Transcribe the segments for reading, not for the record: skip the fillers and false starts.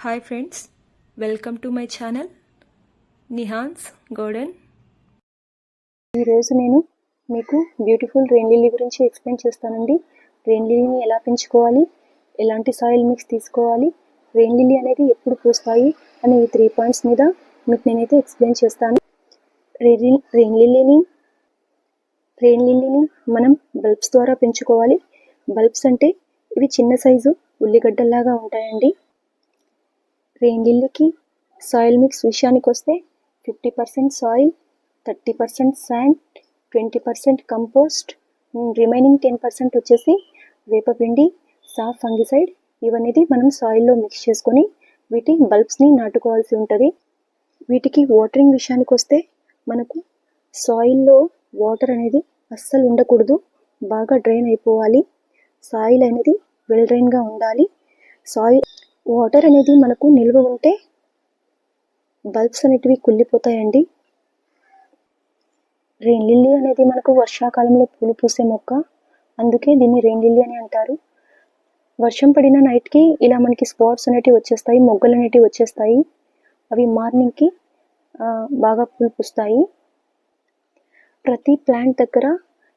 Hi friends, welcome to my channel Nihan's garden. ఈరోజు నేను మీకు బ్యూటిఫుల్ రెయిన్ లిల్లీ గురించి ఎక్స్ప్లెయిన్ చేస్తానండి. రెయిన్ లిల్లీని ఎలా పెంచుకోవాలి, ఎలాంటి సాయిల్ మిక్స్ తీసుకోవాలి, రెయిన్ లిల్లీ అనేది ఎప్పుడు పూస్తాయి అనే ఈ 3 పాయింట్స్ మీద మీకు నేనైతే ఎక్స్ప్లెయిన్ చేస్తాను. రెయిన్ లిల్లీని మనం బల్బ్స్ ద్వారా పెంచుకోవాలి. బల్బ్స్ అంటే ఇవి చిన్న సైజు ఉల్లిగడ్డల్లాగా ఉంటాయండి. రెయిన్ లిల్లీకి సాయిల్ మిక్స్ విషయానికి వస్తే 50% సాయిల్, 30% శాండ్, 20% కంపోస్ట్, రిమైనింగ్ 10% వచ్చేసి వేపపిండి, సాఫ్ ఫంగిసైడ్. ఇవన్నీ మనం సాయిల్లో మిక్స్ చేసుకొని వీటి బల్బ్స్ని నాటుకోవాల్సి ఉంటుంది. వీటికి వాటరింగ్ విషయానికి వస్తే మనకు సాయిల్లో వాటర్ అనేది అస్సలు ఉండకూడదు, బాగా డ్రైన్ అయిపోవాలి. సాయిల్ అనేది వెల్ డ్రైన్గా ఉండాలి. వాటర్ అనేది మనకు నిల్వ ఉంటే బల్బ్స్ అనేటివి కుళ్ళిపోతాయండి. రెయిన్ లిల్లీ అనేది మనకు వర్షాకాలంలో పూలు పూసే మొక్క, అందుకే దీన్ని రెయిన్ లిల్లీ అని అంటారు. వర్షం పడిన నైట్కి ఇలా మనకి స్పాట్స్ అనేటివి వచ్చేస్తాయి, మొగ్గలు అనేటివి వచ్చేస్తాయి. అవి మార్నింగ్కి బాగా పూలు పూస్తాయి. ప్రతి ప్లాంట్ దగ్గర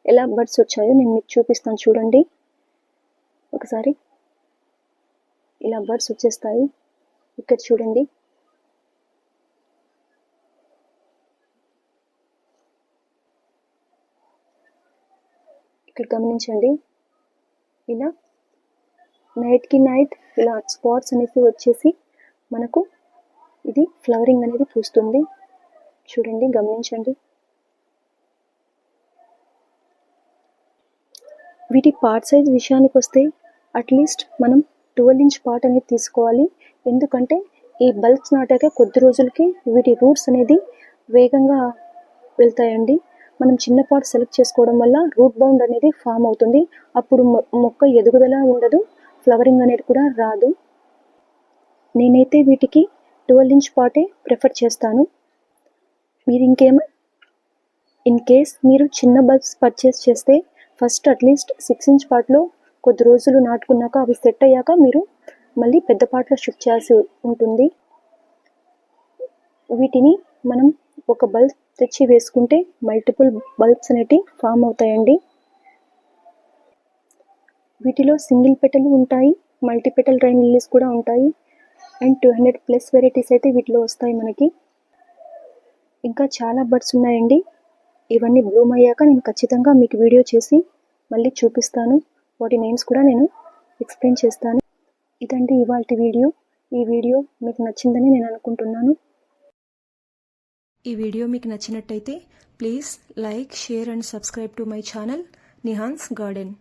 ఎలా బడ్స్ వచ్చాయో నేను మీకు చూపిస్తాను, చూడండి ఒకసారి. ఇలా బర్డ్స్ వచ్చేస్తాయి. ఇక్కడ చూడండి, ఇక్కడ గమనించండి. ఇలా నైట్కి నైట్ ఇలా స్పాట్స్ అనేవి వచ్చేసి మనకు ఇది ఫ్లవరింగ్ అనేది పూస్తుంది. చూడండి, గమనించండి. వీటి పార్ట్ సైజ్ విషయానికి వస్తే అట్లీస్ట్ మనం 12 ఇంచ్ పాట్ అనేది తీసుకోవాలి. ఎందుకంటే ఈ బల్బ్స్ నాటాక కొద్ది రోజులకి వీటి రూట్స్ అనేది వేగంగా వెళ్తాయండి. మనం చిన్న పాట్ సెలెక్ట్ చేసుకోవడం వల్ల రూట్ బౌండ్ అనేది ఫామ్ అవుతుంది. అప్పుడు మొక్క ఎదుగుదల ఉండదు, ఫ్లవరింగ్ అనేది కూడా రాదు. నేనైతే వీటికి 12 ఇంచ్ పాటే ప్రిఫర్ చేస్తాను. మీరు ఇన్ కేస్ మీరు చిన్న బల్బ్స్ పర్చేస్ చేస్తే ఫస్ట్ అట్లీస్ట్ 6 ఇంచ్ పాట్లో కొద్ది రోజులు నాటుకున్నాక అవి సెట్ అయ్యాక మీరు మళ్ళీ పెద్ద పాట్లో షిఫ్ట్ చేయాల్సి ఉంటుంది. వీటిని మనం ఒక బల్బ్ తెచ్చి వేసుకుంటే మల్టిపుల్ బల్బ్స్ అనేటివి ఫామ్ అవుతాయండి. వీటిలో సింగిల్ పెటల్ ఉంటాయి, మల్టీ పెటల్ రెయిన్ లిల్లీస్ కూడా ఉంటాయి. అండ్ 200+ వెరైటీస్ అయితే వీటిలో వస్తాయి మనకి. ఇంకా చాలా బర్డ్స్ ఉన్నాయండి. ఇవన్నీ బ్లూమ్ అయ్యాక నేను ఖచ్చితంగా మీకు వీడియో చేసి మళ్ళీ చూపిస్తాను. వాటి నేమ్స్ కూడా నేను ఎక్స్ప్లెయిన్ చేస్తాను. ఇదండి ఇవాల్టి వీడియో. ఈ వీడియో మీకు నచ్చిందని నేను అనుకుంటున్నాను. ఈ వీడియో మీకు నచ్చినట్టయితే please like, share and subscribe to my channel Nihan's garden.